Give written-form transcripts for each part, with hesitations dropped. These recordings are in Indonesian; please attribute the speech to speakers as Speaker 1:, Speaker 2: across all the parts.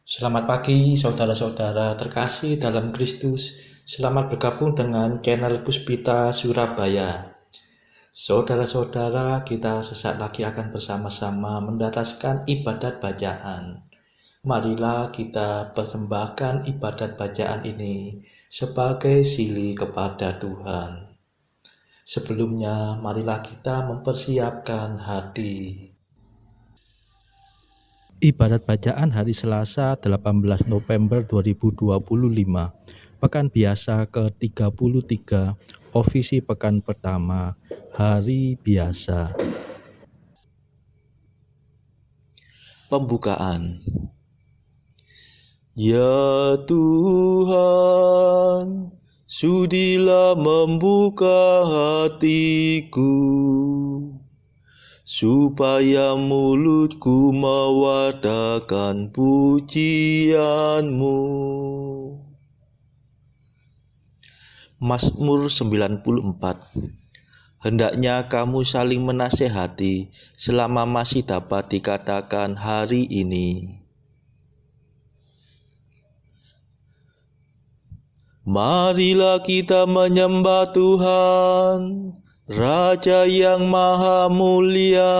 Speaker 1: Selamat pagi, saudara-saudara terkasih dalam Kristus. Selamat bergabung dengan channel Puspita Surabaya. Saudara-saudara, kita sesaat lagi akan bersama-sama mendapatkan ibadat bacaan. Marilah kita persembahkan ibadat bacaan ini sebagai sili kepada Tuhan. Sebelumnya, marilah kita mempersiapkan hati. Ibadat bacaan hari Selasa 18 November 2025, Pekan Biasa ke-33, Ofisi Pekan Pertama, Hari Biasa. Pembukaan. Ya Tuhan, sudilah membuka hatiku, supaya mulutku mewartakan pujian-Mu. Mazmur 94. Hendaknya kamu saling menasehati selama masih dapat dikatakan hari ini. Marilah kita menyembah Tuhan, Raja yang Maha Mulia.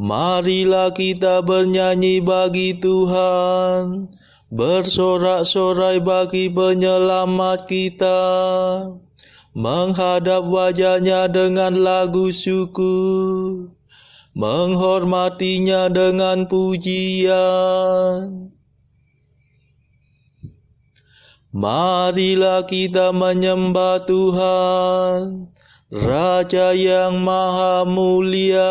Speaker 1: Marilah kita bernyanyi bagi Tuhan, bersorak-sorai bagi penyelamat kita, menghadap wajah-Nya dengan lagu syukur, menghormatinya dengan pujian. Marilah kita menyembah Tuhan, Raja yang Maha Mulia.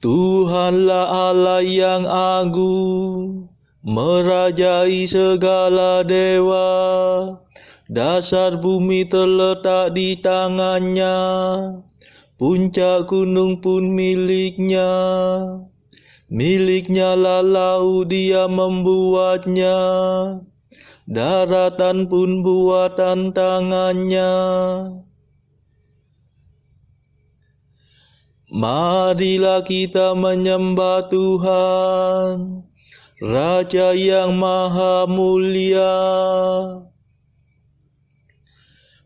Speaker 1: Tuhanlah Allah yang agung, merajai segala dewa. Dasar bumi terletak di tangan-Nya, puncak gunung pun milik-Nya. Milik-Nya lah laut, Dia membuatnya, daratan pun buatan tangan-Nya. Marilah kita menyembah Tuhan, Raja yang Maha Mulia.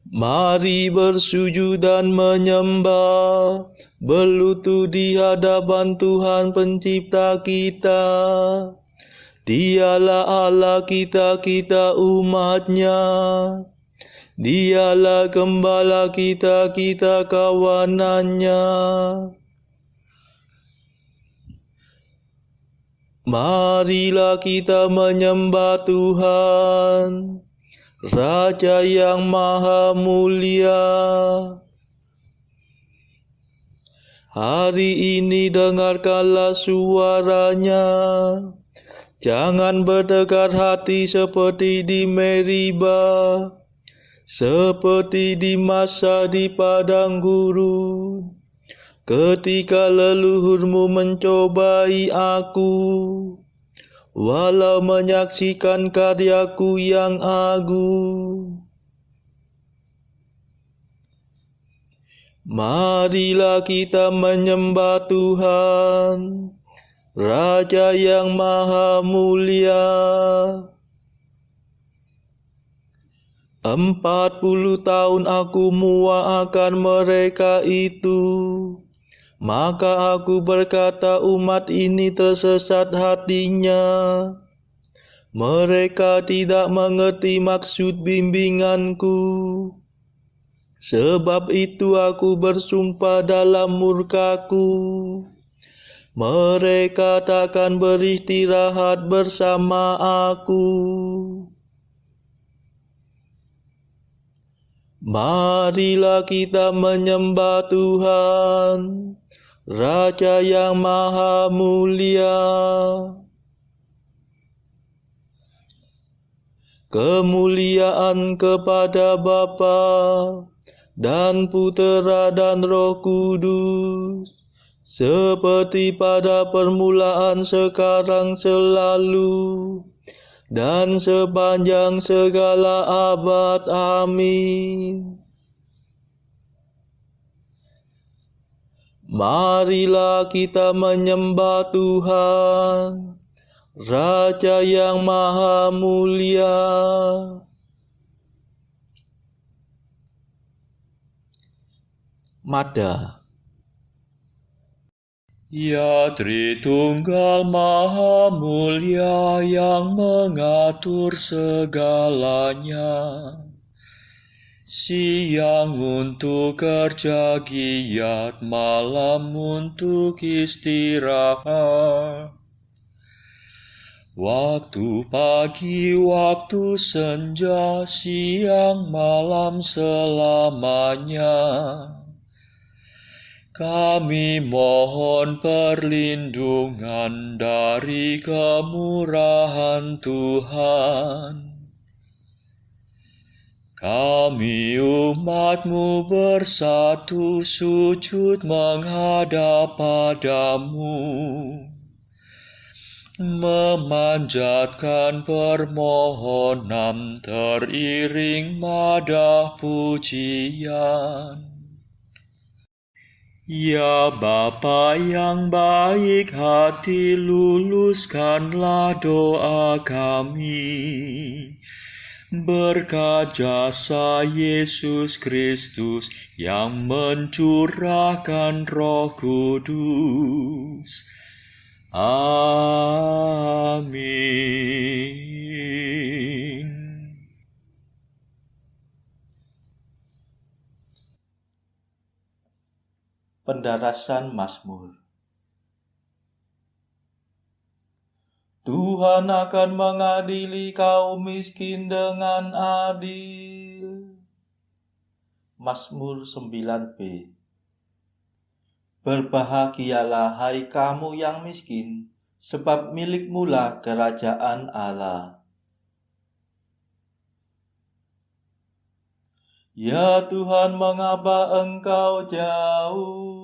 Speaker 1: Mari bersujud dan menyembah, berlutut di hadapan Tuhan Pencipta kita. Dialah Allah kita, kita umat-Nya. Dialah Gembala kita, kita kawanan-Nya. Marilah kita menyembah Tuhan, Raja yang Maha Mulia. Hari ini dengarkanlah suara-Nya. Jangan bertekad hati seperti di Meriba, seperti di masa di padang gurun, ketika leluhurmu mencobai aku, walau menyaksikan karyaku yang agung. Marilah kita menyembah Tuhan, Raja yang Maha Mulia. 40 tahun aku muak akan mereka itu. Maka aku berkata, umat ini tersesat hatinya. Mereka tidak mengerti maksud bimbinganku. Sebab itu aku bersumpah dalam murkaku, mereka takkan beristirahat bersama aku. Marilah kita menyembah Tuhan, Raja yang Maha Mulia. Kemuliaan kepada Bapa dan Putera dan Roh Kudus, seperti pada permulaan, sekarang, selalu, dan sepanjang segala abad. Amin. Marilah kita menyembah Tuhan, Raja yang Maha Mulia. Mada. Ya Tritunggal Maha Mulia yang mengatur segalanya, siang untuk kerja giat, malam untuk istirahat. Waktu pagi, waktu senja, siang malam selamanya. Kami mohon perlindungan dari kemurahan Tuhan. Kami umat-Mu bersatu sujud menghadap padamu, memanjatkan permohonan teriring madah pujian. Ya Bapa yang baik hati, luluskanlah doa kami. Berkat jasa Yesus Kristus yang mencurahkan Roh Kudus. Amin. Pendarasan Mazmur. Tuhan akan mengadili kaum miskin dengan adil. Mazmur 9b. Berbahagialah hai kamu yang miskin, sebab milikmulah kerajaan Allah. Ya Tuhan, mengapa Engkau jauh?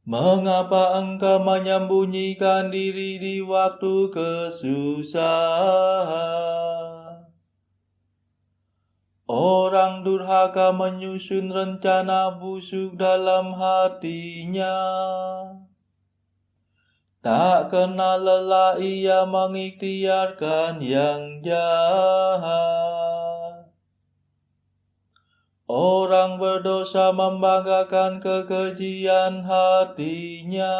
Speaker 1: Mengapa Engkau menyembunyikan diri di waktu kesusahan? Orang durhaka menyusun rencana busuk dalam hatinya. Tak kenal lelah ia mengikhtiarkan yang jahat. Orang berdosa membanggakan kekejian hatinya.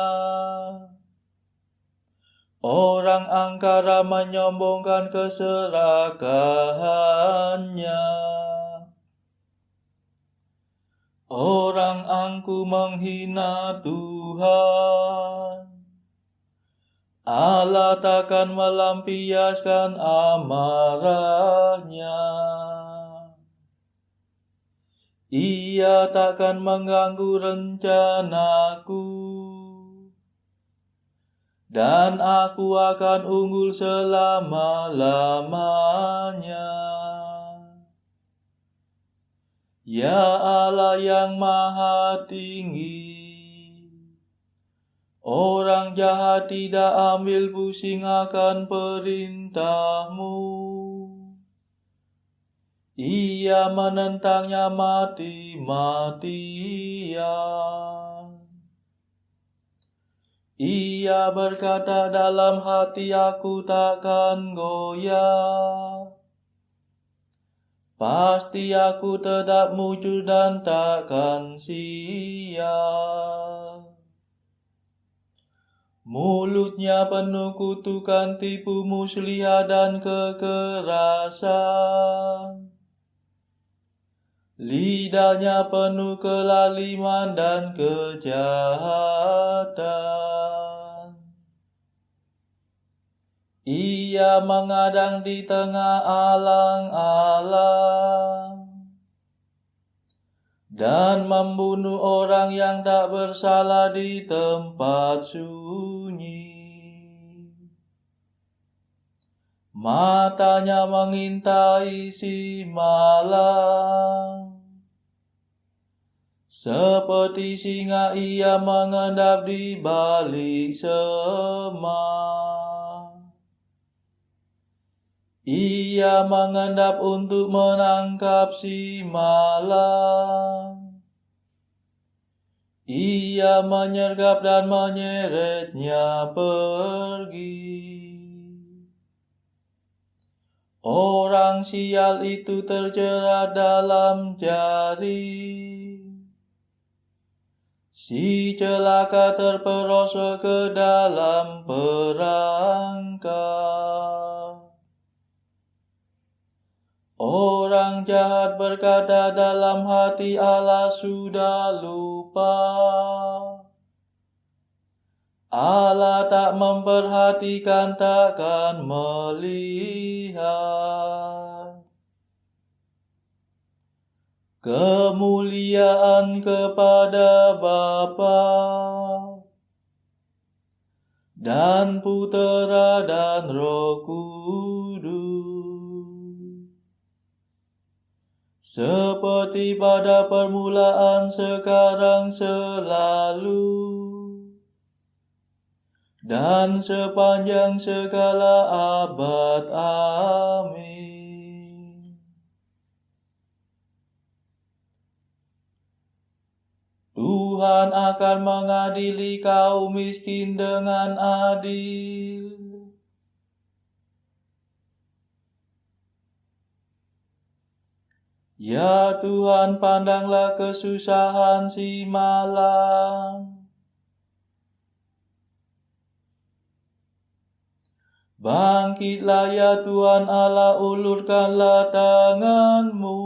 Speaker 1: Orang angkara menyombongkan keserakahannya. Orang angkuh menghina Tuhan. Allah takkan melampiaskan amarahnya. Ia takkan mengganggu rencanaku, dan aku akan unggul selama-lamanya. Ya Allah yang Maha Tinggi, orang jahat tidak ambil pusing akan perintah-Mu. Ia menentangnya mati-matian. Ia berkata dalam hati, aku takkan goyah. Pasti aku tetap muncul dan takkan sial. Mulutnya penuh kutukan, tipu muslihat dan kekerasan. Lidahnya penuh kelaliman dan kejahatan. Ia mengadang di tengah alang-alang dan membunuh orang yang tak bersalah di tempat sunyi. Matanya mengintai si malang. Seperti singa ia mengendap di balik semak. Ia mengendap untuk menangkap si malang. Ia menyergap dan menyeretnya pergi. Orang sial itu terjerat dalam jaring. Si celaka terperosok ke dalam perangkap. Orang jahat berkata dalam hati, Allah sudah lupa. Allah tak memperhatikan, takkan melihat. Kemuliaan kepada Bapa dan Putera dan Roh Kudus, seperti pada permulaan, sekarang, selalu, dan sepanjang segala abad. Amin. Tuhan akan mengadili kaum miskin dengan adil. Ya Tuhan, pandanglah kesusahan si malang. Bangkitlah ya Tuhan Allah, ulurkanlah tangan-Mu.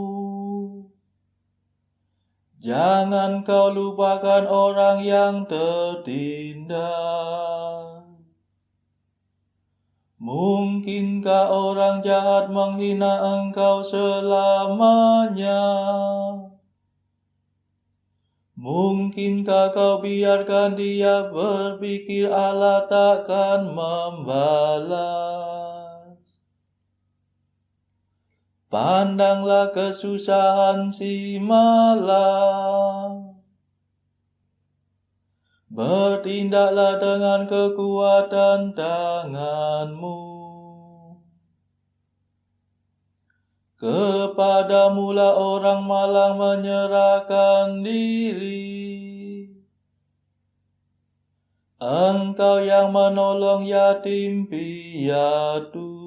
Speaker 1: Jangan Kau lupakan orang yang tertindas. Mungkinkah orang jahat menghina Engkau selamanya? Mungkinkah Kau biarkan dia berpikir Allah takkan membalas? Pandanglah kesusahan si malang. Bertindaklah dengan kekuatan tangan-Mu. Kepadamu-lah orang malang menyerahkan diri. Engkau yang menolong yatim piatu.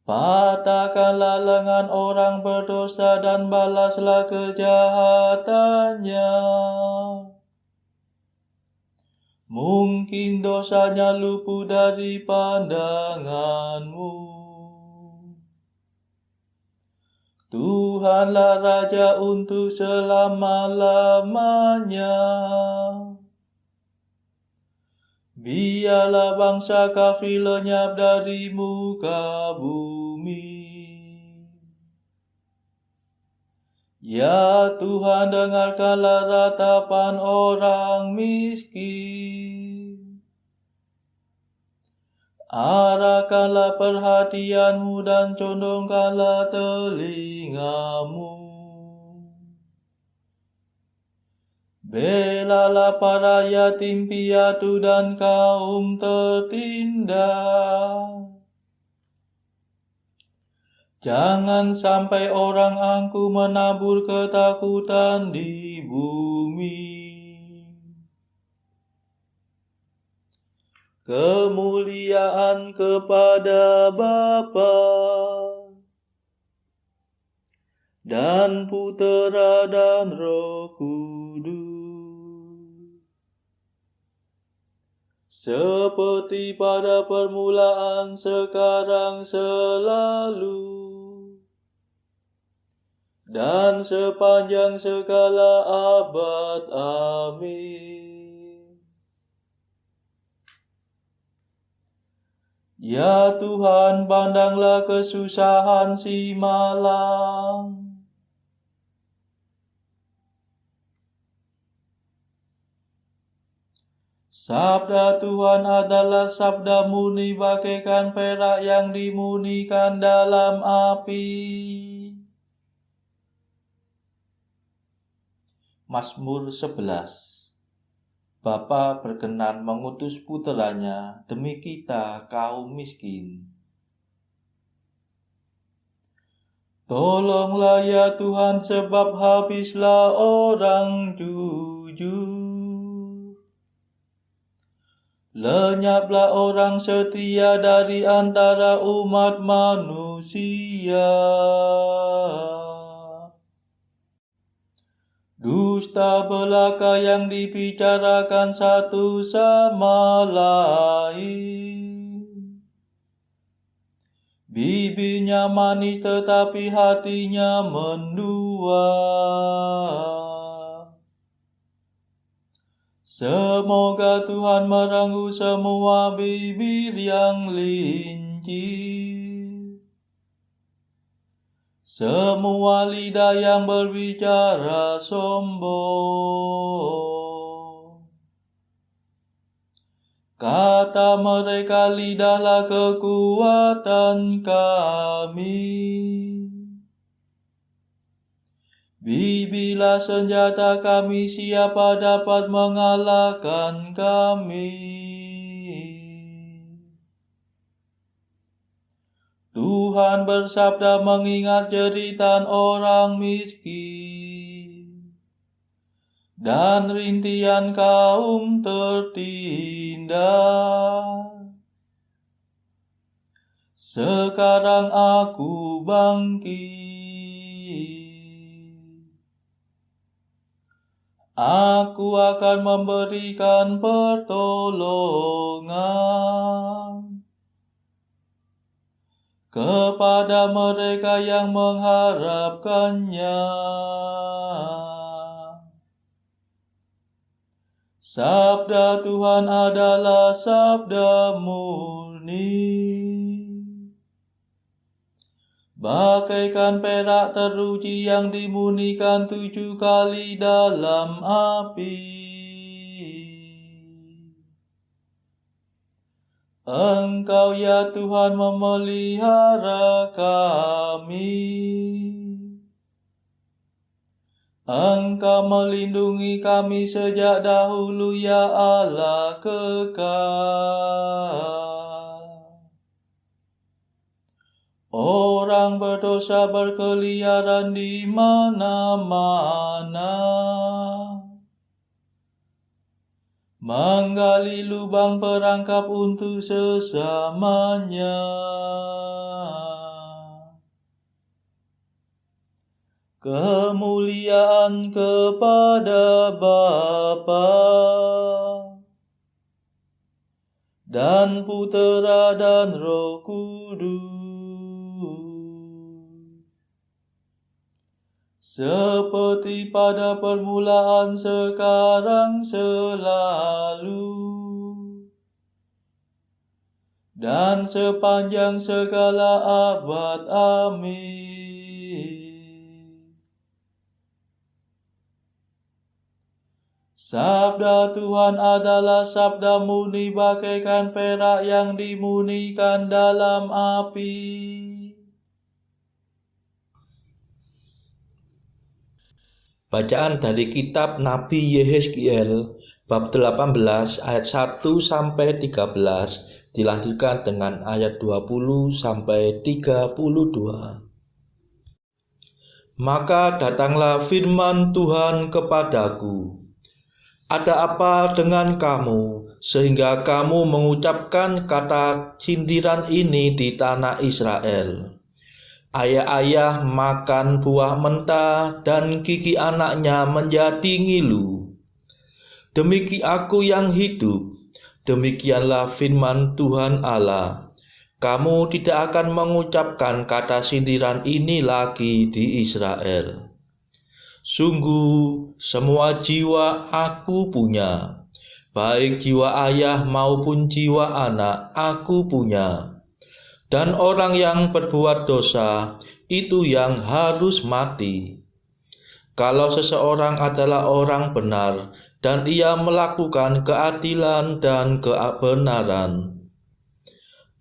Speaker 1: Patahkanlah lengan orang berdosa dan balaslah kejahatannya. Mungkin dosanya luput dari pandangan-Mu. Tuhanlah Raja untuk selama-lamanya. Biarlah bangsa kafir lenyap dari muka bumi. Ya Tuhan, dengarkanlah ratapan orang miskin. Arahkanlah perhatian-Mu dan condongkanlah telinga-Mu. Belalah para yatim piatu dan kaum tertindas. Jangan sampai orang angkuh menabur ketakutan di bumi. Kemuliaan kepada Bapa dan Putera dan Roh Kudus, seperti pada permulaan, sekarang, selalu, dan sepanjang segala abad. Amin. Ya Tuhan, pandanglah kesusahan si malang. Sabda Tuhan adalah sabda murni bagaikan perak yang dimurnikan dalam api. Mazmur 11. Bapa berkenan mengutus puteranya demi kita kaum miskin. Tolonglah ya Tuhan, sebab habislah orang jujur. Lenyaplah orang setia dari antara umat manusia. Dusta belaka yang dibicarakan satu sama lain. Bibirnya manis tetapi hatinya mendua. Semoga Tuhan merenggut semua bibir yang lincih, semua lidah yang berbicara sombong. Kata mereka, lidahlah kekuatan kami. Bibirlah senjata kami, siapa dapat mengalahkan kami? Tuhan bersabda mengingat jeritan orang miskin dan rintihan kaum tertindas. Sekarang aku bangkit. Aku akan memberikan pertolongan kepada mereka yang mengharapkannya. Sabda Tuhan adalah sabda murni, bagaikan perak teruji yang dimurnikan 7 kali dalam api. Engkau ya Tuhan memelihara kami. Engkau melindungi kami sejak dahulu ya Allah kekal. Orang berdosa berkeliaran di mana-mana, menggali lubang perangkap untuk sesamanya. Kemuliaan kepada Bapa dan Putera dan Roh Kudus, seperti pada permulaan, sekarang, selalu, dan sepanjang segala abad. Amin. Sabda Tuhan adalah sabda murni, bagaikan perak yang dimurnikan dalam api. Bacaan dari kitab Nabi Yehezkiel bab 18 ayat 1 sampai 13 dilanjutkan dengan ayat 20 sampai 32. Maka datanglah firman Tuhan kepadaku, ada apa dengan kamu, sehingga kamu mengucapkan kata sindiran ini di tanah Israel? Ayah-ayah makan buah mentah dan gigi anaknya menjadi ngilu. Demi aku yang hidup, demikianlah firman Tuhan Allah, kamu tidak akan mengucapkan kata sindiran ini lagi di Israel. Sungguh, semua jiwa aku punya, baik jiwa ayah maupun jiwa anak aku punya. Dan orang yang berbuat dosa itu yang harus mati. Kalau seseorang adalah orang benar dan ia melakukan keadilan dan kebenaran,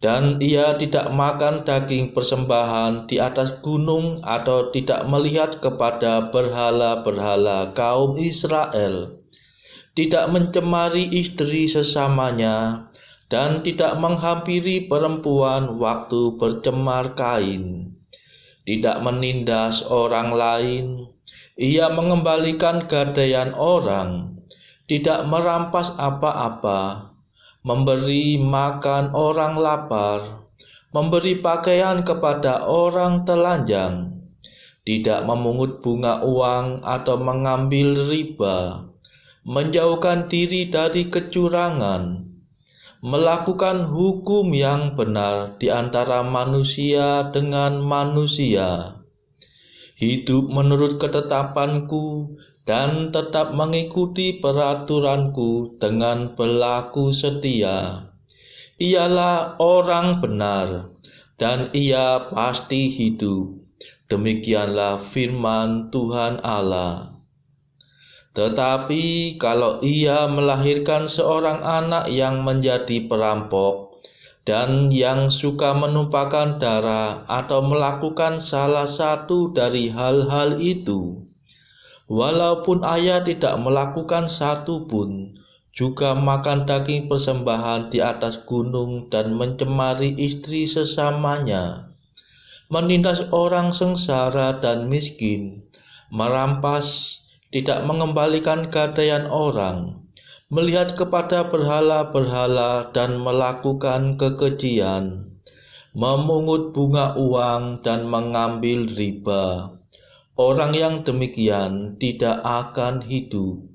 Speaker 1: dan ia tidak makan daging persembahan di atas gunung atau tidak melihat kepada berhala-berhala kaum Israel, tidak mencemari istri sesamanya, dan tidak menghampiri perempuan waktu bercemar kain, tidak menindas orang lain. Ia mengembalikan gadaian orang, tidak merampas apa-apa, memberi makan orang lapar, memberi pakaian kepada orang telanjang, tidak memungut bunga uang atau mengambil riba, menjauhkan diri dari kecurangan, melakukan hukum yang benar di antara manusia dengan manusia, hidup menurut ketetapanku dan tetap mengikuti peraturanku dengan berlaku setia. Ialah orang benar dan ia pasti hidup. Demikianlah firman Tuhan Allah. Tetapi kalau ia melahirkan seorang anak yang menjadi perampok dan yang suka menumpahkan darah atau melakukan salah satu dari hal-hal itu, walaupun ayah tidak melakukan satu pun, juga makan daging persembahan di atas gunung dan mencemari istri sesamanya, menindas orang sengsara dan miskin, merampas, tidak mengembalikan gadaian orang, melihat kepada berhala-berhala dan melakukan kekejian, memungut bunga uang dan mengambil riba. Orang yang demikian tidak akan hidup.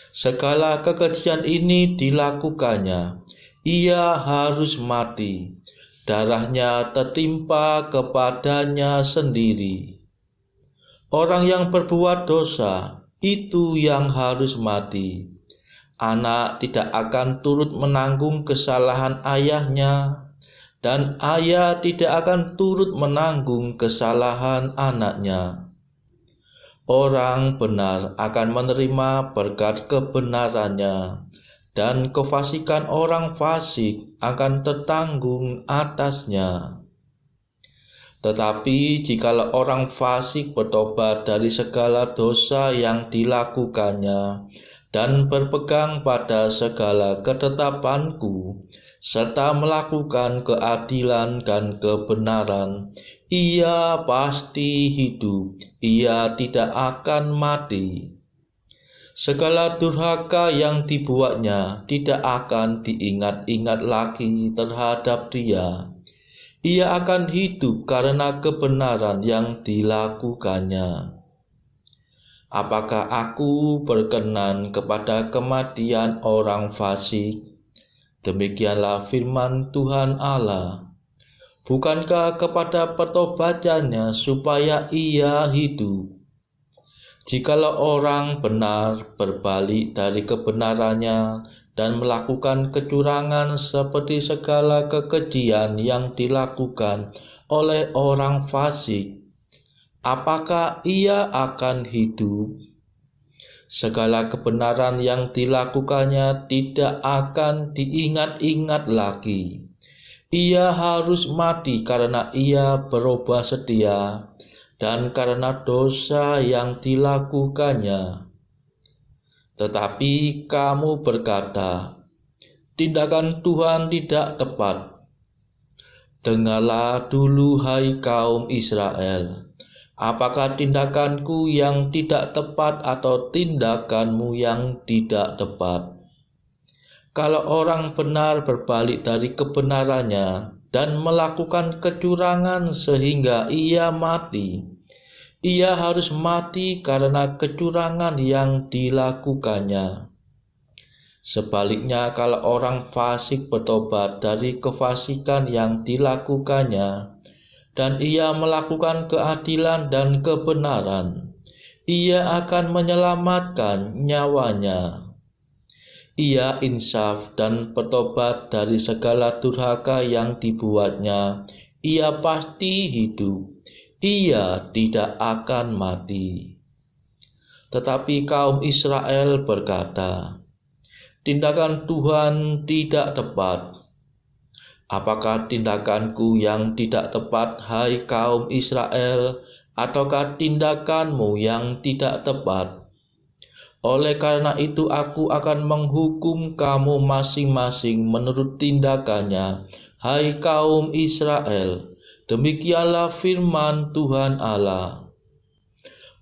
Speaker 1: Segala kekejian ini dilakukannya, ia harus mati, darahnya tertimpa kepadanya sendiri. Orang yang berbuat dosa itu yang harus mati. Anak tidak akan turut menanggung kesalahan ayahnya, dan ayah tidak akan turut menanggung kesalahan anaknya. Orang benar akan menerima berkat kebenarannya, dan kefasikan orang fasik akan tertanggung atasnya. Tetapi jikalau orang fasik bertobat dari segala dosa yang dilakukannya dan berpegang pada segala ketetapanku, serta melakukan keadilan dan kebenaran, ia pasti hidup, ia tidak akan mati. Segala durhaka yang dibuatnya tidak akan diingat-ingat lagi terhadap dia. Ia akan hidup karena kebenaran yang dilakukannya. Apakah aku berkenan kepada kematian orang fasik? Demikianlah firman Tuhan Allah. Bukankah kepada pertobatannya supaya ia hidup? Jikalau orang benar berbalik dari kebenarannya dan melakukan kecurangan seperti segala kekejian yang dilakukan oleh orang fasik, apakah ia akan hidup? Segala kebenaran yang dilakukannya tidak akan diingat-ingat lagi. Ia harus mati karena ia berubah setia dan karena dosa yang dilakukannya. Tetapi kamu berkata, tindakan Tuhan tidak tepat. Dengarlah dulu hai kaum Israel, apakah tindakanku yang tidak tepat atau tindakanmu yang tidak tepat? Kalau orang benar berbalik dari kebenarannya dan melakukan kecurangan sehingga ia mati, ia harus mati karena kecurangan yang dilakukannya. Sebaliknya, kalau orang fasik bertobat dari kefasikan yang dilakukannya, dan ia melakukan keadilan dan kebenaran, ia akan menyelamatkan nyawanya. Ia insaf dan bertobat dari segala durhaka yang dibuatnya, ia pasti hidup. Ia tidak akan mati. Tetapi kaum Israel berkata, tindakan Tuhan tidak tepat. Apakah tindakanku yang tidak tepat, hai kaum Israel, ataukah tindakanmu yang tidak tepat? Oleh karena itu aku akan menghukum kamu masing-masing menurut tindakannya, hai kaum Israel. Demikianlah firman Tuhan Allah.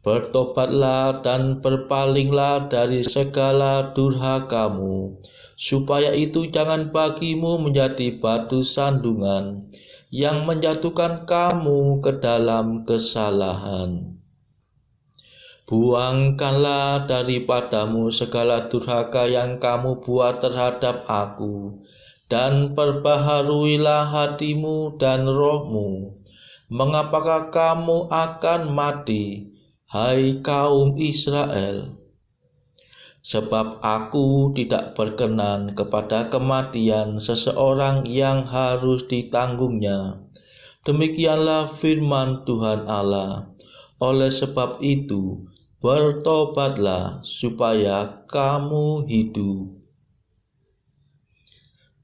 Speaker 1: Bertobatlah dan berpalinglah dari segala durhakamu, supaya itu jangan bagimu menjadi batu sandungan yang menjatuhkan kamu ke dalam kesalahan. Buangkanlah daripadamu segala durhaka yang kamu buat terhadap aku, dan perbaharuilah hatimu dan rohmu. Mengapakah kamu akan mati, hai kaum Israel? Sebab aku tidak berkenan kepada kematian seseorang yang harus ditanggungnya. Demikianlah firman Tuhan Allah. Oleh sebab itu, bertobatlah supaya kamu hidup.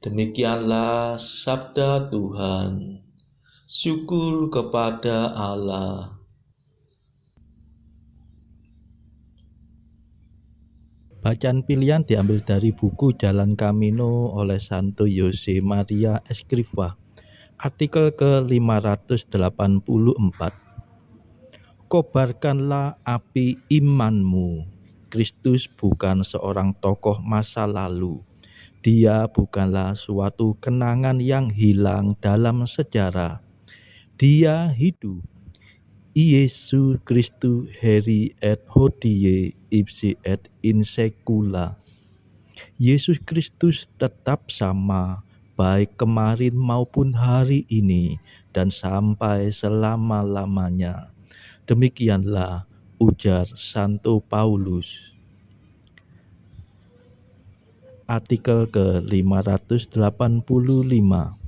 Speaker 1: Demikianlah sabda Tuhan. Syukur kepada Allah. Bacaan pilihan diambil dari buku Jalan Camino oleh Santo Jose Maria Escrivá, artikel ke-584. Kobarkanlah api imanmu. Kristus bukan seorang tokoh masa lalu. Dia bukanlah suatu kenangan yang hilang dalam sejarah. Dia hidup. Iesu Christus heri et hodie ipsi et in secula. Yesus Kristus tetap sama, baik kemarin maupun hari ini, dan sampai selama-lamanya. Demikianlah ujar Santo Paulus. Artikel ke-585.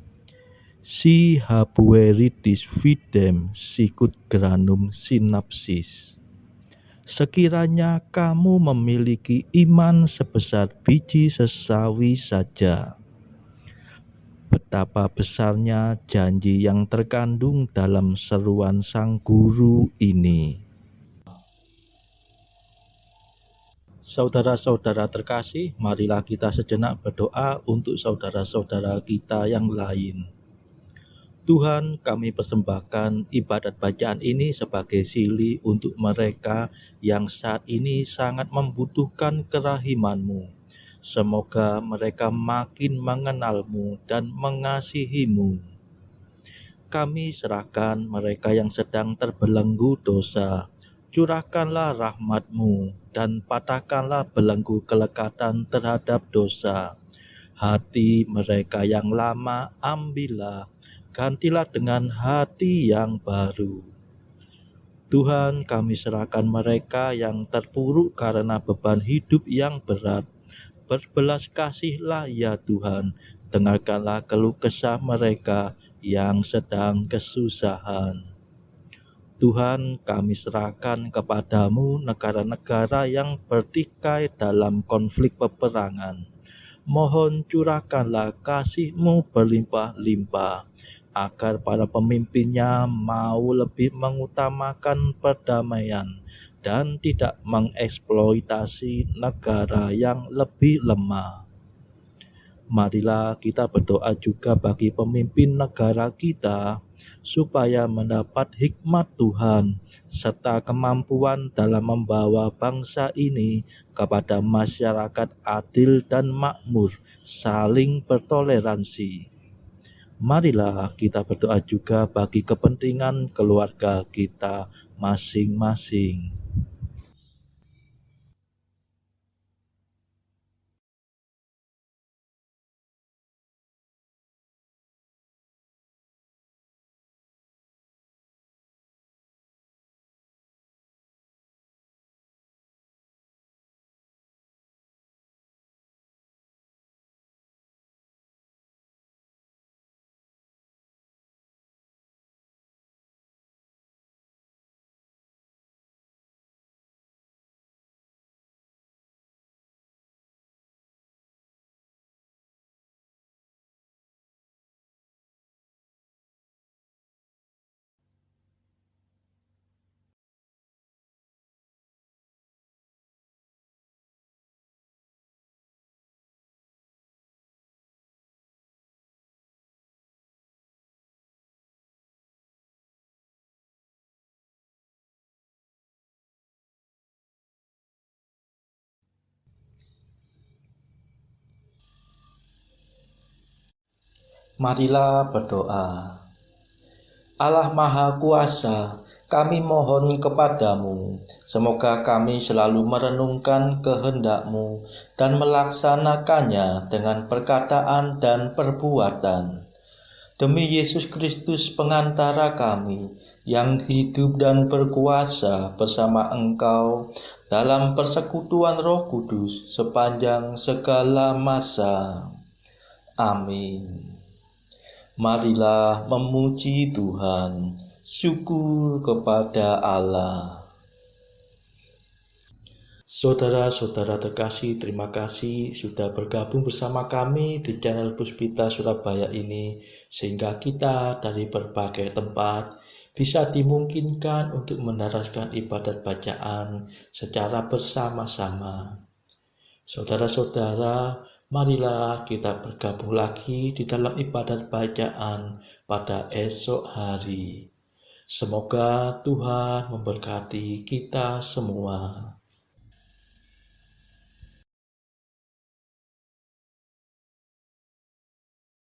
Speaker 1: Si habueritis fidem sicut granum synapsis. Sekiranya kamu memiliki iman sebesar biji sesawi saja, betapa besarnya janji yang terkandung dalam seruan Sang Guru ini. Saudara-saudara terkasih, marilah kita sejenak berdoa untuk saudara-saudara kita yang lain. Tuhan, kami persembahkan ibadat bacaan ini sebagai silih untuk mereka yang saat ini sangat membutuhkan kerahiman-Mu. Semoga mereka makin mengenal-Mu dan mengasihi-Mu. Kami serahkan mereka yang sedang terbelenggu dosa. Curahkanlah rahmat-Mu dan patahkanlah belenggu kelekatan terhadap dosa. Hati mereka yang lama ambillah, gantilah dengan hati yang baru. Tuhan, kami serahkan mereka yang terpuruk karena beban hidup yang berat. Berbelas kasihlah ya Tuhan, dengarkanlah keluh kesah mereka yang sedang kesusahan. Tuhan, kami serahkan kepadamu negara-negara yang bertikai dalam konflik peperangan. Mohon curahkanlah kasih-Mu berlimpah-limpah, agar para pemimpinnya mau lebih mengutamakan perdamaian dan tidak mengeksploitasi negara yang lebih lemah. Marilah kita berdoa juga bagi pemimpin negara kita, supaya mendapat hikmat Tuhan serta kemampuan dalam membawa bangsa ini kepada masyarakat adil dan makmur, saling bertoleransi. Marilah kita berdoa juga bagi kepentingan keluarga kita masing-masing. Marilah berdoa. Allah Maha Kuasa, kami mohon kepadamu, semoga kami selalu merenungkan kehendak-Mu dan melaksanakannya dengan perkataan dan perbuatan. Demi Yesus Kristus pengantara kami, yang hidup dan berkuasa bersama Engkau dalam persekutuan Roh Kudus sepanjang segala masa. Amin. Marilah memuji Tuhan, syukur kepada Allah. Saudara-saudara terkasih, terima kasih sudah bergabung bersama kami di channel Puspita Surabaya ini, sehingga kita dari berbagai tempat bisa dimungkinkan untuk mendaraskan ibadat bacaan secara bersama-sama. Saudara-saudara, marilah kita bergabung lagi di dalam ibadat bacaan pada esok hari. Semoga Tuhan memberkati kita semua.